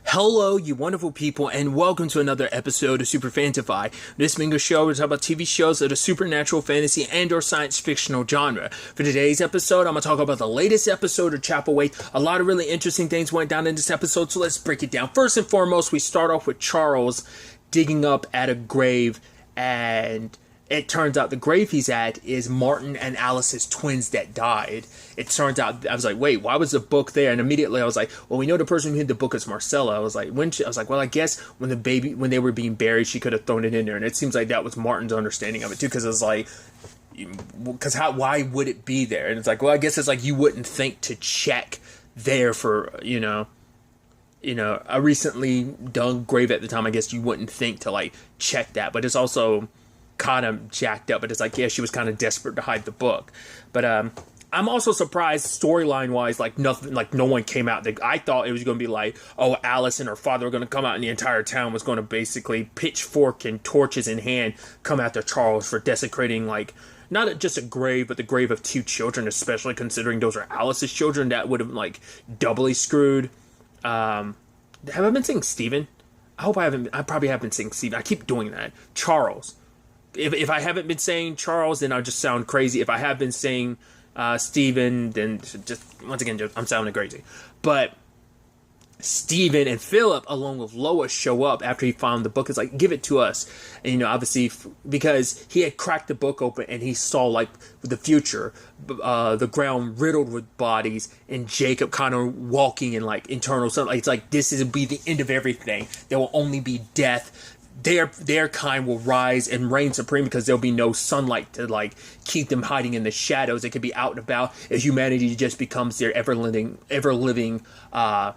Hello, you wonderful people, and welcome to another episode of Super-Fanta-Fi. This being a show where we talk about TV shows of the supernatural, fantasy, and/or science fictional genre. For today's episode, I'm going to talk about the latest episode of Chapelwaite. A lot of really interesting things went down in this episode, so let's break it down. First and foremost, we start off with Charles digging up at a grave, and it turns out the grave he's at is Martin and Alice's twins that died. It turns out, I was like, wait, why was the book there? And immediately I was like, well, we know the person who hid the book is Marcella. I was like, well, I guess when they were being buried, she could have thrown it in there. And it seems like that was Martin's understanding of it too, because it was like, why would it be there? And it's like, well, I guess it's like you wouldn't think to check there for, a recently dug grave at the time. I guess you wouldn't think to like check that, but it's also kind of jacked up. But it's like, yeah, she was kind of desperate to hide the book. But I'm also surprised storyline wise, like nothing, like no one came out. I thought it was going to be like, oh, Alice and her father were going to come out, and the entire town was going to basically pitchfork and torches in hand come after Charles for desecrating, like, not just a grave, but the grave of two children, especially considering those are Alice's children. That would have like doubly screwed. Have I been saying Stephen? I hope I haven't. I probably have been saying Stephen. I keep doing that. Charles. If I haven't been saying Charles, then I just sound crazy. If I have been saying Stephen, then just once again, I'm sounding crazy. But Stephen and Philip, along with Lois, show up after he found the book. It's like, give it to us. And, obviously, because he had cracked the book open and he saw, like, the future, the ground riddled with bodies, and Jacob kind of walking in, like, internal sunlight. It's like, this will be the end of everything. There will only be death. Their kind will rise and reign supreme because there'll be no sunlight to like keep them hiding in the shadows. They could be out and about as humanity just becomes their ever living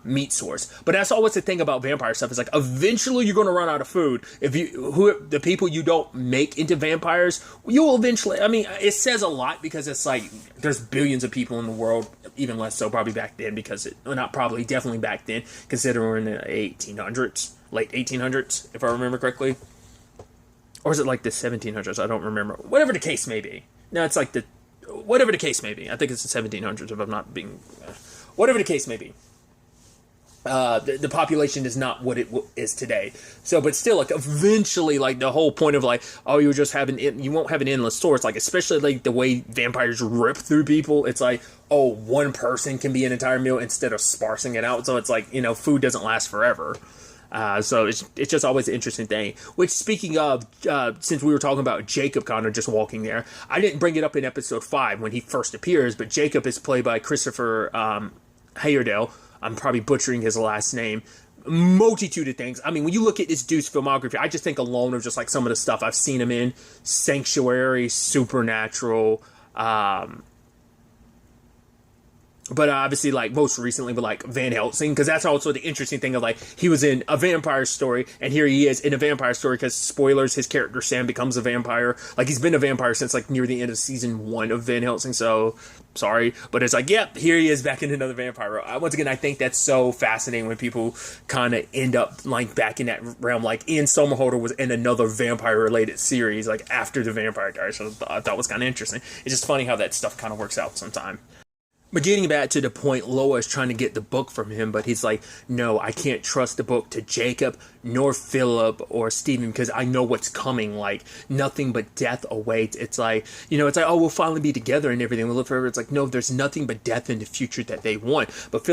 meat source. But that's always the thing about vampire stuff. It's like eventually you're going to run out of food. The people you don't make into vampires, you will eventually. I mean, it says a lot because it's like there's billions of people in the world, even less so probably back then definitely back then, considering we're in the 1800s. Late 1800s, if I remember correctly. Or is it like the 1700s? I don't remember. Whatever the case may be. No, it's like whatever the case may be. I think it's the 1700s if I'm not being... whatever the case may be. The population is not what it is today. So, but still, like, eventually, like, the whole point of, like, oh, you won't have an endless source. Like, especially, like, the way vampires rip through people. It's like, oh, one person can be an entire meal instead of sparsing it out. So it's like, food doesn't last forever. So it's just always an interesting thing. Which, speaking of, since we were talking about Jacob kind of just walking there, I didn't bring it up in episode 5 when he first appears, but Jacob is played by Christopher Heyerdahl. I'm probably butchering his last name. Multitude of things. I mean, when you look at this dude's filmography, I just think alone of just like some of the stuff I've seen him in. Sanctuary, Supernatural, but obviously, like, most recently with, like, Van Helsing, because that's also the interesting thing of, like, he was in a vampire story, and here he is in a vampire story, because, spoilers, his character Sam becomes a vampire. Like, he's been a vampire since, like, near the end of season 1 of Van Helsing, so, sorry. But it's like, yep, here he is back in another vampire role. Once again, I think that's so fascinating when people kind of end up, like, back in that realm. Like, Ian Somerhalder was in another vampire-related series, like, after the Vampire Diaries, so I thought it was kind of interesting. It's just funny how that stuff kind of works out sometimes. But getting back to the point, Lois trying to get the book from him, but he's like, no, I can't trust the book to Jacob, nor Philip, or Stephen, because I know what's coming, like, nothing but death awaits. It's like, oh, we'll finally be together and everything, we'll live forever. It's like, no, there's nothing but death in the future that they want. But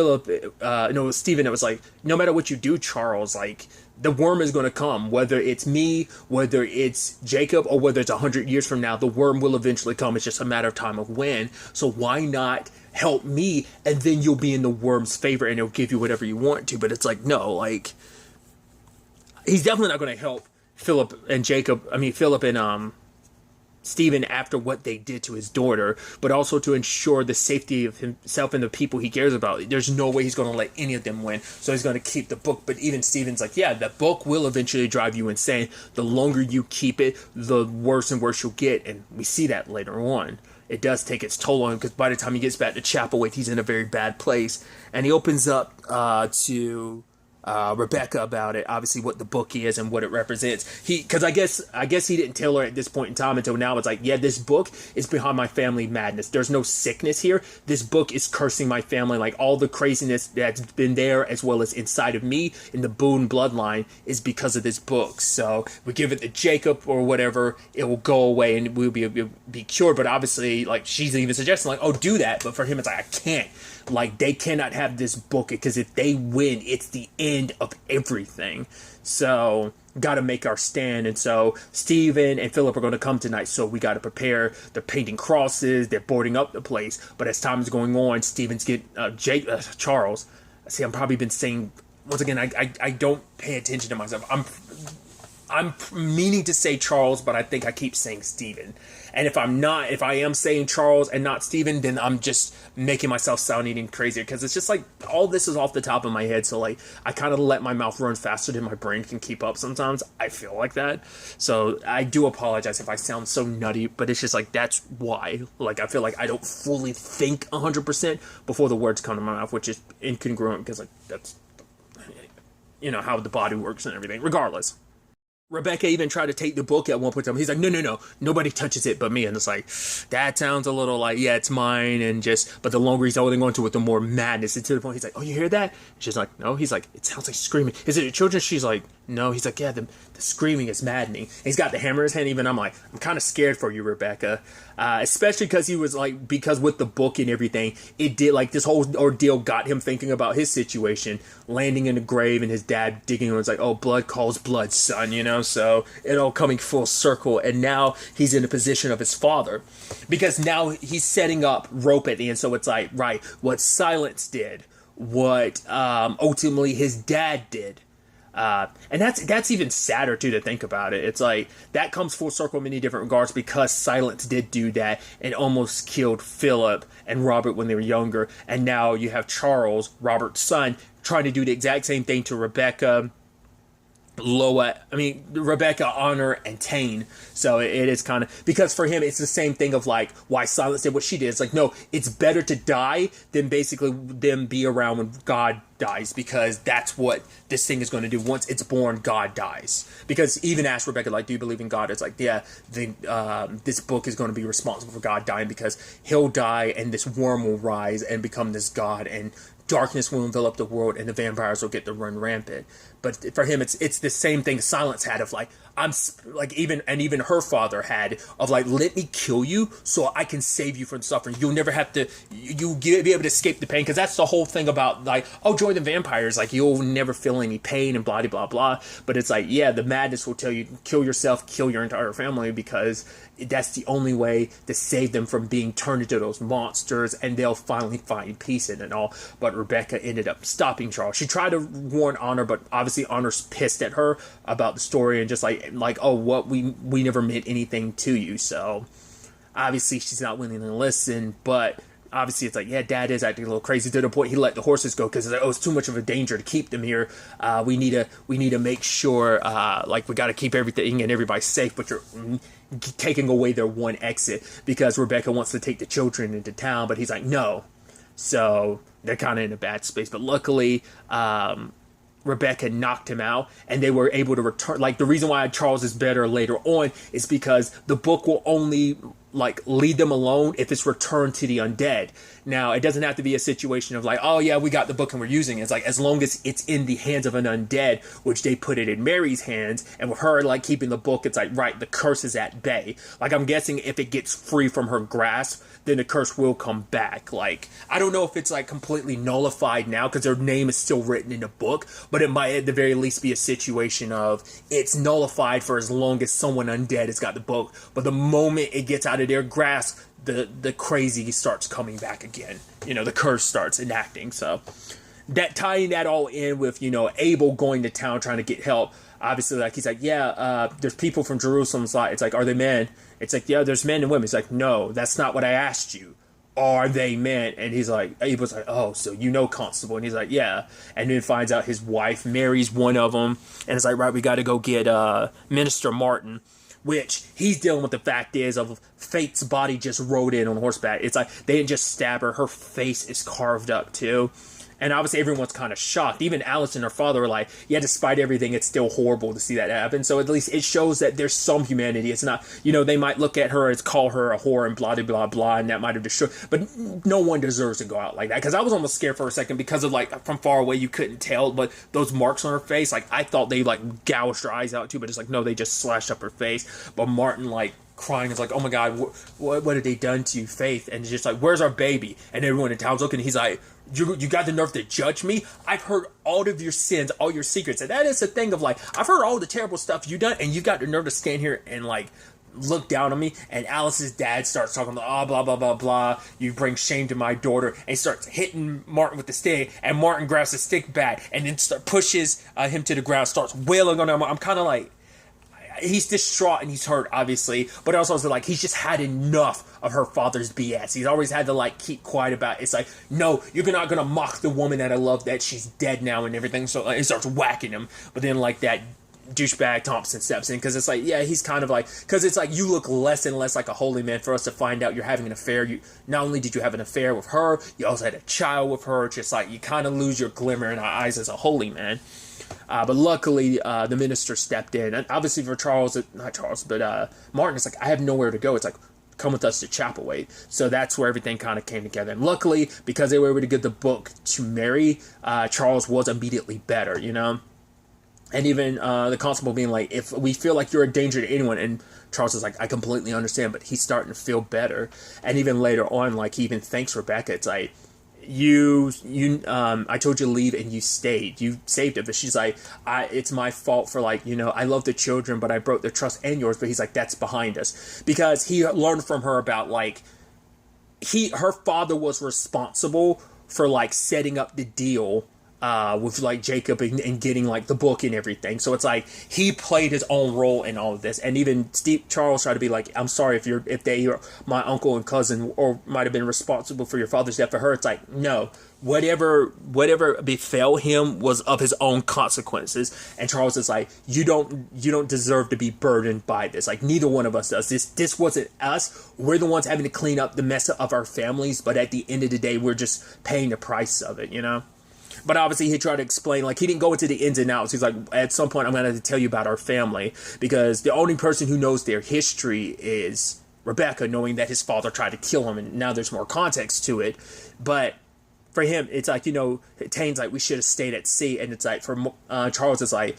Stephen, it was like, no matter what you do, Charles, like, the worm is going to come, whether it's me, whether it's Jacob, or whether it's 100 years from now, the worm will eventually come. It's just a matter of time of when. So why not help me, and then you'll be in the worm's favor, and it'll give you whatever you want to. But it's like, no, like, he's definitely not going to help Philip and Stephen after what they did to his daughter, but also to ensure the safety of himself and the people he cares about. There's no way he's going to let any of them win, so he's going to keep the book. But even Stephen's like, yeah, the book will eventually drive you insane. The longer you keep it, the worse and worse you'll get, and we see that later on. It does take its toll on him, because by the time he gets back to Chapelwaite, he's in a very bad place. And he opens up to Rebecca about it, obviously what the book is and what it represents. Because I guess he didn't tell her at this point in time until now. It's like, yeah, this book is behind my family madness. There's no sickness here. This book is cursing my family. Like all the craziness that's been there, as well as inside of me in the Boone bloodline, is because of this book. So we give it to Jacob or whatever, it will go away and we'll be cured. But obviously, like she's even suggesting, like, oh, do that. But for him, it's like, I can't. Like, they cannot have this book because if they win, it's the end of everything. So, got to make our stand. And so, Stephen and Philip are going to come tonight. So, we got to prepare. They're painting crosses. They're boarding up the place. But as time is going on, Stephen's getting Charles. See, I'm probably been saying, once again, I don't pay attention to myself. I'm meaning to say Charles, but I think I keep saying Stephen. And if I am saying Charles and not Stephen, then I'm just making myself sound even crazier. Because it's just like, all this is off the top of my head. So like, I kind of let my mouth run faster than my brain can keep up sometimes. I feel like that. So I do apologize if I sound so nutty, but it's just like, that's why. Like, I feel like I don't fully think 100% before the words come to my mouth, which is incongruent because like, that's, how the body works and everything. Regardless. Rebecca even tried to take the book at one point in time. He's like, no, nobody touches it but me. And it's like, that sounds a little like, yeah, it's mine. But the longer he's holding on to it, the more madness. And to the point, he's like, oh, you hear that? She's like, no. He's like, it sounds like screaming. Is it your children? She's like, no. He's like, yeah, the screaming is maddening. And he's got the hammer in his hand. Even I'm like, I'm kind of scared for you, Rebecca. Especially because he was like, because with the book and everything, it did like this whole ordeal got him thinking about his situation, landing in the grave and his dad digging him. It's like, oh, blood calls blood, son, So it all coming full circle. And now he's in the position of his father because now he's setting up rope at the end. So it's like, right, what Silence did, what ultimately his dad did. And that's even sadder too to think about it. It's like that comes full circle in many different regards because Silence did do that and almost killed Philip and Robert when they were younger. And now you have Charles, Robert's son, trying to do the exact same thing to Rebecca, Rebecca, Honor, and Tane. So it is kind of, because for him, it's the same thing of like why Silence did what she did. It's like, no, it's better to die than basically them be around when God dies, because that's what this thing is going to do. Once it's born, God dies. Because even asked Rebecca, like, do you believe in God? It's like, yeah, this book is going to be responsible for God dying because he'll die and this worm will rise and become this God, and darkness will envelop the world and the vampires will get to run rampant. But for him, it's the same thing Silence had of like, I'm like, even her father had of like, let me kill you so I can save you from suffering. You'll never have to, you'll be able to escape the pain. Because that's the whole thing about like, oh, join the vampires. Like, you'll never feel any pain and blah, blah, blah. But it's like, yeah, the madness will tell you, kill yourself, kill your entire family, because that's the only way to save them from being turned into those monsters, and they'll finally find peace in it all. But Rebecca ended up stopping Charles. She tried to warn Honor, but obviously Honor's pissed at her about the story and just like, oh, what, we never meant anything to you. So obviously she's not willing to listen, but obviously it's like, yeah, Dad is acting a little crazy, to the point he let the horses go because it's like, oh, it's too much of a danger to keep them here. We need to make sure, like, we got to keep everything and everybody safe, but you're taking away their one exit, because Rebecca wants to take the children into town, but he's like, no. So they're kind of in a bad space. But luckily, Rebecca knocked him out, and they were able to return. Like, the reason why Charles is better later on is because the book will only like lead them alone if it's returned to the undead. Now, it doesn't have to be a situation of like, oh yeah, we got the book and we're using it. It's like, as long as it's in the hands of an undead, which they put it in Mary's hands, and with her like keeping the book, it's like, right, the curse is at bay. Like, I'm guessing if it gets free from her grasp, then the curse will come back. Like, I don't know if it's like completely nullified now because her name is still written in the book, but it might at the very least be a situation of it's nullified for as long as someone undead has got the book, but the moment it gets out of their grasp, the crazy starts coming back again. The curse starts enacting. So that, tying that all in with, Abel going to town trying to get help. Obviously, like, he's like, yeah, there's people from Jerusalem's side. It's like, are they men? It's like, yeah, there's men and women. It's like, no, that's not what I asked you. Are they men? And he's like, Abel's like, oh, so Constable? And he's like, yeah. And then finds out his wife Mary's one of them. And it's like, right, we got to go get Minister Martin, which he's dealing with the fact is of Fate's body just rode in on horseback. It's like, they didn't just stab her. Her face is carved up too. And obviously everyone's kind of shocked. Even Alice and her father are like, yeah, despite everything, it's still horrible to see that happen. So at least it shows that there's some humanity. It's not, they might look at her as call her a whore and blah, blah, blah, blah, and that might have destroyed. But no one deserves to go out like that. Because I was almost scared for a second because of, like, from far away you couldn't tell. But those marks on her face, like, I thought they, like, gouged her eyes out too. But it's like, no, they just slashed up her face. But Martin, like, crying is like, oh my God, what have they done to you, Faith? And it's just like, where's our baby? And everyone in town's looking, and he's like, you got the nerve to judge me? I've heard all of your sins, all your secrets. And that is the thing of, like, I've heard all the terrible stuff you've done, and you got the nerve to stand here and, like, look down on me. And Alice's dad starts talking about, oh, blah, blah, blah, blah. You bring shame to my daughter. And he starts hitting Martin with the stick, and Martin grabs the stick back and then pushes him to the ground, starts wailing on him. I'm kind of like, he's distraught and he's hurt, obviously, but also like he's just had enough of her father's BS. He's always had to, like, keep quiet about it. It's like, no, you're not gonna mock the woman that I love, that she's dead now and everything. So, like, he starts whacking him, but then, like, that douchebag Thompson steps in, because it's like, yeah, he's kind of like, because it's like, you look less and less like a holy man for us to find out you're having an affair. You not only did you have an affair with her, you also had a child with her. Just like, you kind of lose your glimmer in our eyes as a holy man. But luckily, the minister stepped in. And obviously for Martin, it's like, I have nowhere to go. It's like, come with us to Chapelwaite. So that's where everything kind of came together. And luckily, because they were able to get the book to Mary, Charles was immediately better, And even the constable being like, if we feel like you're a danger to anyone, and Charles is like, I completely understand, but he's starting to feel better. And even later on, like, he even thanks Rebecca. It's like, I told you to leave and you stayed. You saved it. But she's like, it's my fault for, like, I love the children, but I broke their trust and yours. But he's like, that's behind us. Because he learned from her about, like, her father was responsible for, like, setting up the deal with, like, Jacob and getting, like, the book and everything. So it's like, he played his own role in all of this. And even Charles tried to be like, I'm sorry if they are my uncle and cousin, or might have been responsible for your father's death. For her, it's like, no, whatever befell him was of his own consequences. And Charles is like, you don't deserve to be burdened by this. Like, neither one of us does. This wasn't us. We're the ones having to clean up the mess of our families. But at the end of the day, we're just paying the price of it, But obviously he tried to explain, like, he didn't go into the ins and outs. He's like, at some point I'm going to have to tell you about our family, because the only person who knows their history is Rebecca, knowing that his father tried to kill him, and now there's more context to it. But for him, it's like, Tane's like, we should have stayed at sea. And it's like, for Charles, it's like,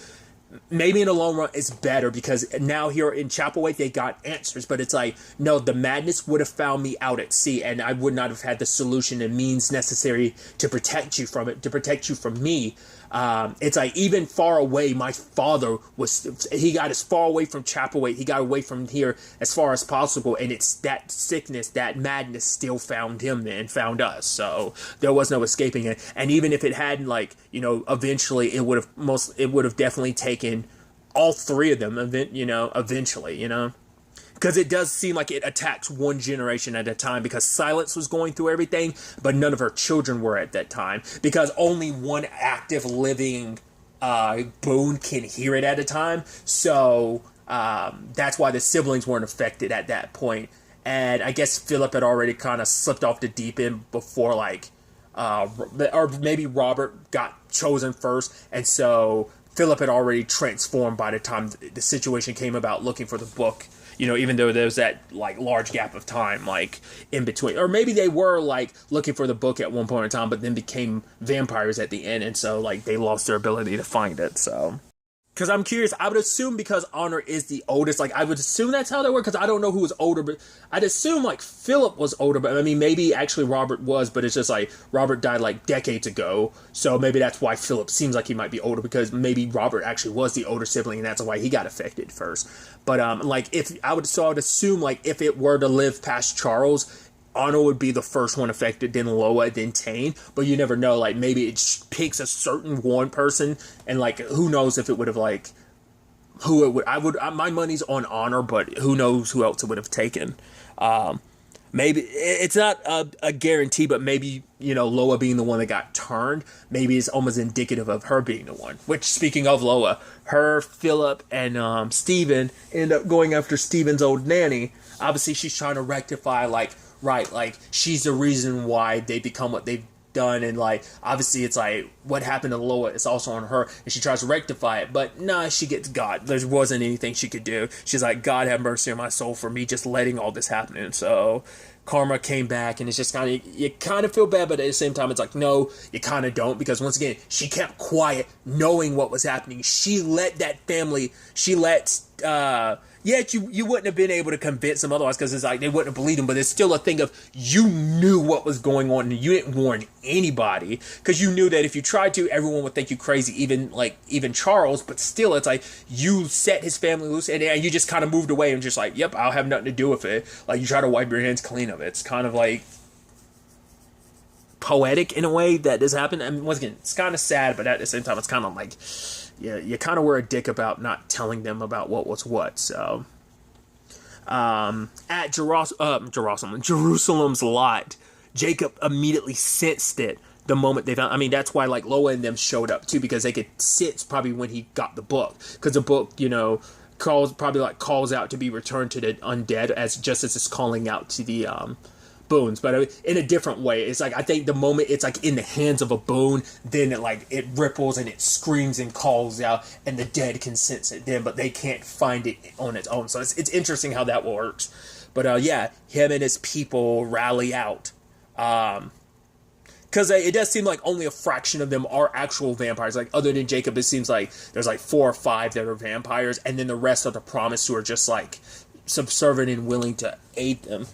maybe in the long run it's better, because now here in Chapelwaite they got answers. But it's like, no, the madness would have found me out at sea, and I would not have had the solution and means necessary to protect you from it, to protect you from me. It's like, even far away, my father he got as far away from Chapelwaite, he got away from here as far as possible, and it's that sickness, that madness still found him and found us. So there was no escaping it. And even if it hadn't, like, eventually it would have definitely taken all three of them, eventually, because it does seem like it attacks one generation at a time, because Silence was going through everything, but none of her children were at that time, because only one active living Boone can hear it at a time. So that's why the siblings weren't affected at that point. And I guess Philip had already kind of slipped off the deep end before, like, or maybe Robert got chosen first, and so Philip had already transformed by the time the situation came about, looking for the book. Even though there was that, like, large gap of time, like, in between. Or maybe they were, like, looking for the book at one point in time, but then became vampires at the end, and so, like, they lost their ability to find it, so. Because I'm curious, I would assume because Honor is the oldest, like, I would assume that's how they were, because I don't know who was older, but I'd assume, like, Philip was older, but, I mean, maybe actually Robert was, but it's just, like, Robert died, like, decades ago, so maybe that's why Philip seems like he might be older, because maybe Robert actually was the older sibling, and that's why he got affected first. But, like, I would assume, like, if it were to live past Charles, Anna would be the first one affected, then Loa, then Tane. But you never know, like, maybe it picks a certain one person, and, like, who knows if it would have, like, who it would, my money's on Honor, but who knows who else it would have taken. Maybe, it's not a guarantee, but maybe, Loa being the one that got turned, maybe it's almost indicative of her being the one. Which, speaking of Loa, her, Philip, and Steven end up going after Steven's old nanny. Obviously, she's trying to rectify, like, right, like, she's the reason why they become what they've done, and like obviously it's like what happened to Loa is also on her, and she tries to rectify it, but nah, she gets God. There wasn't anything she could do. She's like, God have mercy on my soul for me just letting all this happen. And so karma came back, and it's just kind of, you kind of feel bad, but at the same time it's like, no, you kind of don't, because once again she kept quiet knowing what was happening. She let that family, she let yet you wouldn't have been able to convince them otherwise, because it's like they wouldn't have believed him, but it's still a thing of you knew what was going on and you didn't warn anybody, because you knew that if you tried to, everyone would think you crazy, even Charles, but still it's like you set his family loose, and you just kind of moved away and just like, yep, I'll have nothing to do with it. Like you try to wipe your hands clean of it. It's kind of like poetic in a way that this happened. I mean, once again, it's kind of sad, but at the same time it's kind of like, yeah, you kind of were a dick about not telling them about what was what. So, at Jerusalem's lot, Jacob immediately sensed it the moment they found. I mean, that's why like Loa and them showed up too, because they could sense probably when he got the book, because the book, calls out to be returned to the undead, as it's calling out to the boons, but in a different way. It's like, I think the moment it's like in the hands of a boon, then it ripples and it screams and calls out, and the dead can sense it then, but they can't find it on its own. So it's interesting how that works. But yeah, him and his people rally out, because it does seem like only a fraction of them are actual vampires. Like other than Jacob, it seems like there's like 4 or 5 that are vampires, and then the rest are the promised, who are just like subservient and willing to aid them.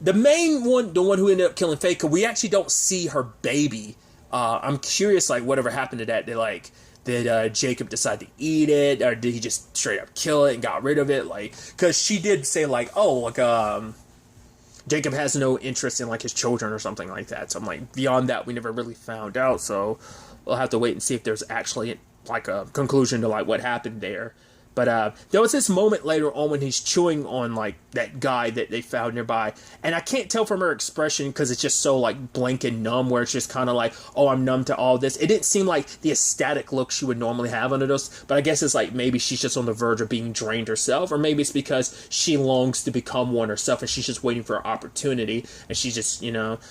The main one, the one who ended up killing Faith, because we actually don't see her baby. I'm curious, like, whatever happened to that. Did Jacob decide to eat it, or did he just straight up kill it and got rid of it? Like, because she did say, like, oh, like, Jacob has no interest in, like, his children or something like that. So I'm like, beyond that, we never really found out. So we'll have to wait and see if there's actually, like, a conclusion to, like, what happened there. But there was this moment later on when he's chewing on, like, that guy that they found nearby. And I can't tell from her expression, because it's just so, like, blank and numb, where it's just kind of like, oh, I'm numb to all this. It didn't seem like the ecstatic look she would normally have under those. But I guess it's like maybe she's just on the verge of being drained herself. Or maybe it's because she longs to become one herself, and she's just waiting for an opportunity. And she's just,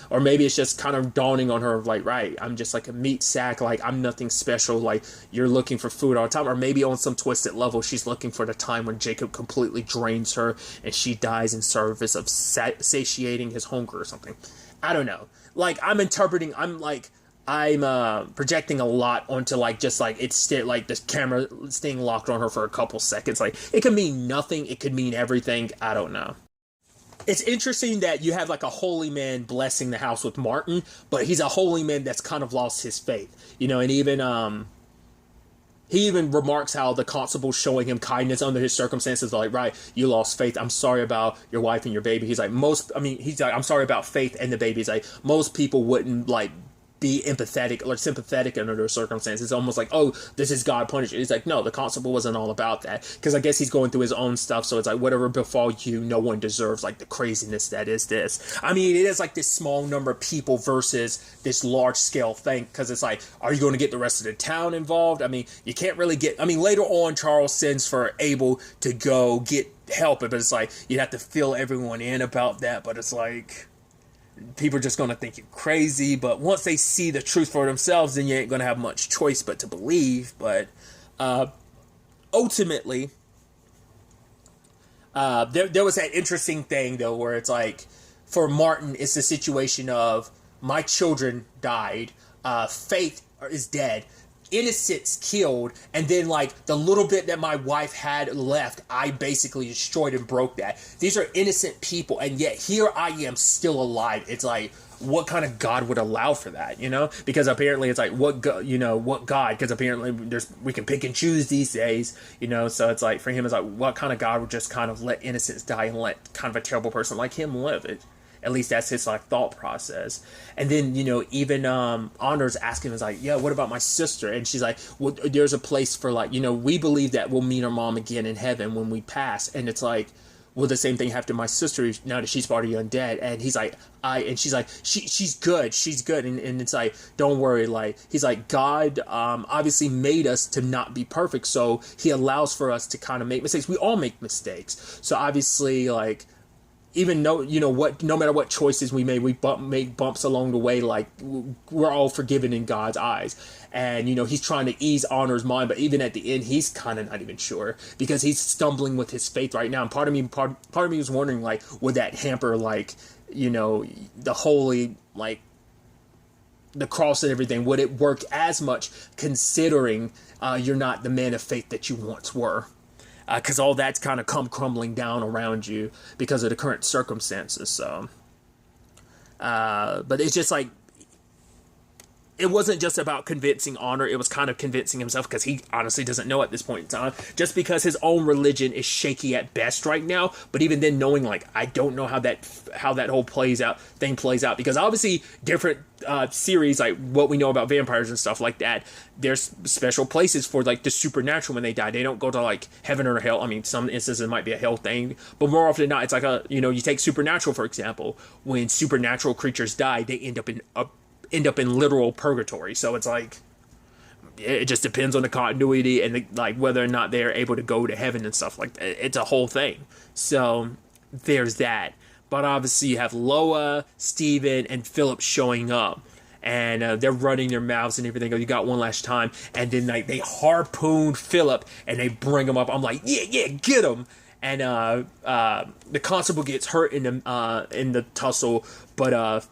or maybe it's just kind of dawning on her, like, right, I'm just like a meat sack. Like, I'm nothing special. Like, you're looking for food all the time. Or maybe on some twisted level, she's looking for the time when Jacob completely drains her and she dies in service of satiating his hunger or something. I don't know. Like, I'm projecting a lot onto, like, just like it's like this camera staying locked on her for a couple seconds. Like, it could mean nothing, it could mean everything. I don't know. It's interesting that you have like a holy man blessing the house with Martin, but he's a holy man that's kind of lost his faith, and even he even remarks how the constable's showing him kindness under his circumstances. Like, right, you lost faith. I'm sorry about your wife and your baby. He's like, I'm sorry about Faith and the baby. He's like, most people wouldn't, like, be empathetic or sympathetic under those circumstances. It's almost like, oh, this is God punishing. He's like, no, the constable wasn't all about that, because I guess he's going through his own stuff. So it's like, whatever befall you, no one deserves, like, the craziness that is this. I mean, it is like this small number of people versus this large scale thing, because it's like, are you going to get the rest of the town involved? I mean, you can't really later on Charles sends for Abel to go get help, but it's like you'd have to fill everyone in about that. But it's like, people are just going to think you're crazy, but once they see the truth for themselves, then you ain't going to have much choice but to believe. But ultimately, there was that interesting thing, though, where it's like, for Martin, it's the situation of, my children died, Faith is dead, innocents killed, and then, like, the little bit that my wife had left, I basically destroyed and broke that. These are innocent people, and yet here I am still alive. It's like, what kind of God would allow for that, Because apparently it's like, what God? Because apparently we can pick and choose these days, So it's like, for him, it's like, what kind of God would just kind of let innocents die and let kind of a terrible person like him live? At least that's his, like, thought process. And then, even Honors asking, is like, yeah, what about my sister? And she's like, well, there's a place for, like, we believe that we'll meet our mom again in heaven when we pass. And it's like, will the same thing happen to my sister now that she's part of the undead? And he's like, and she's like, she's good. And it's like, don't worry. Like, he's like, God obviously made us to not be perfect, so he allows for us to kind of make mistakes. We all make mistakes. So obviously, like, even though, no matter what choices we made, we make bumps along the way. Like, we're all forgiven in God's eyes. And, he's trying to ease Honor's mind, but even at the end, he's kind of not even sure, because he's stumbling with his faith right now. And part of me was wondering, like, would that hamper, like, the holy, like, the cross and everything? Would it work as much, considering you're not the man of faith that you once were? Because all that's kind of come crumbling down around you because of the current circumstances. So, but it's just like, it wasn't just about convincing Honor. It was kind of convincing himself, because he honestly doesn't know at this point in time, just because his own religion is shaky at best right now. But even then, knowing, like, I don't know how that whole thing plays out, because obviously different series, like what we know about vampires and stuff like that, there's special places for, like, the supernatural when they die. They don't go to, like, heaven or hell. I mean, some instances it might be a hell thing, but more often than not, it's like you take Supernatural, for example. When supernatural creatures die, they end up in literal purgatory. So it's like, it just depends on the continuity and like whether or not they're able to go to heaven and stuff like that. It's a whole thing. So there's that. But obviously you have Loa, Steven, and Philip showing up, and they're running their mouths and everything. You got one last time, and then like they harpoon Philip and they bring him up. I'm like, yeah, get him. And the constable gets hurt in the tussle, but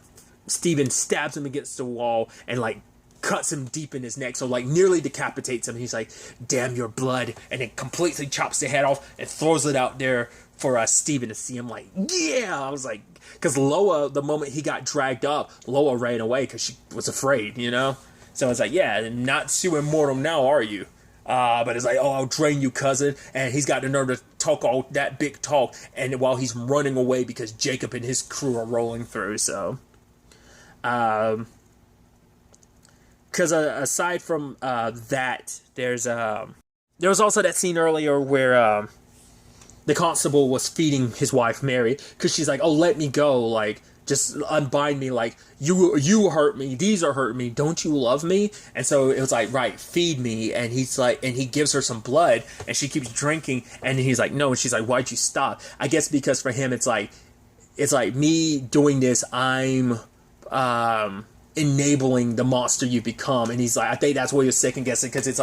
Steven stabs him against the wall and, like, cuts him deep in his neck, so, like, nearly decapitates him. He's like, damn your blood, and then completely chops the head off and throws it out there for Steven to see. Him like, yeah! I was like, because Loa, the moment he got dragged up, Loa ran away because she was afraid, So I was like, yeah, not too immortal now, are you? But it's like, oh, I'll drain you, cousin. And he's got the nerve to talk all that big talk, and while he's running away because Jacob and his crew are rolling through, so... because aside from that, there was also that scene earlier where the constable was feeding his wife Mary, because she's like, oh, let me go, like, just unbind me, like, you hurt me, these are hurting me, don't you love me? And so it was like, right, feed me. And he's like, and he gives her some blood, and she keeps drinking, and he's like, no. And she's like, why'd you stop? I guess because for him it's like me doing this, I'm enabling the monster you become. And he's like, I think that's where you're second guessing, because it's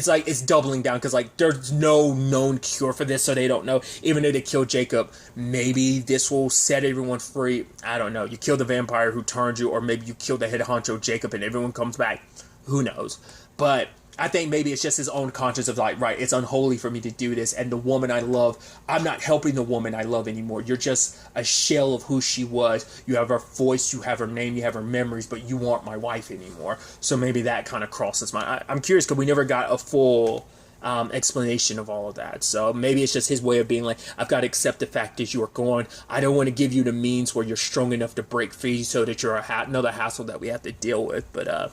it's doubling down, because like there's no known cure for this, so they don't know. Even if they kill Jacob, maybe this will set everyone free. I don't know. You kill the vampire who turned you, or maybe you kill the head honcho Jacob and everyone comes back. Who knows? But I think maybe it's just his own conscience of like, right, it's unholy for me to do this, and the woman I love, I'm not helping the woman I love anymore. You're just a shell of who she was. You have her voice, you have her name, you have her memories, but you aren't my wife anymore. So maybe that kind of crosses my... I'm curious, because we never got a full explanation of all of that. So maybe it's just his way of being like, I've got to accept the fact that you are gone. I don't want to give you the means where you're strong enough to break free, so that you're another hassle that we have to deal with. But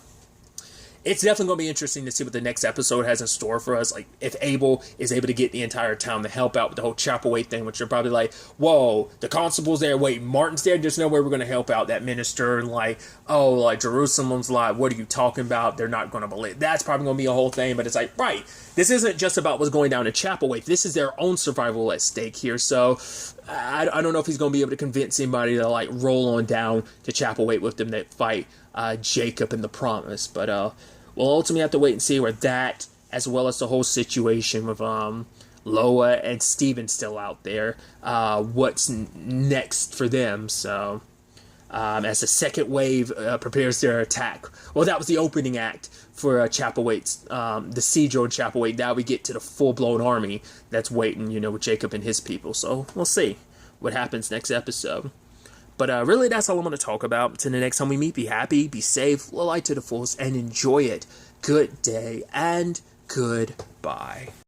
it's definitely going to be interesting to see what the next episode has in store for us. Like, if Abel is able to get the entire town to help out with the whole Chapelwaite thing, which you're probably like, whoa, the constable's there, wait, Martin's there, there's no way we're going to help out that minister, and like, oh, like, Jerusalem's live, what are you talking about? They're not going to believe. That's probably going to be a whole thing, but it's like, right, this isn't just about what's going down in Chapelwaite. This is their own survival at stake here, so I don't know if he's going to be able to convince anybody to, like, roll on down to Chapelwaite with them that fight Jacob and the Promise, but we'll ultimately have to wait and see where that, as well as the whole situation with Loa and Steven still out there, what's next for them. So, as the second wave prepares their attack. Well, that was the opening act for Chapelwaite's, the siege on Chapelwaite. Now we get to the full-blown army that's waiting, with Jacob and his people. So, we'll see what happens next episode. But really, that's all I'm going to talk about. Until the next time we meet, be happy, be safe, light to the fullest, and enjoy it. Good day, and goodbye.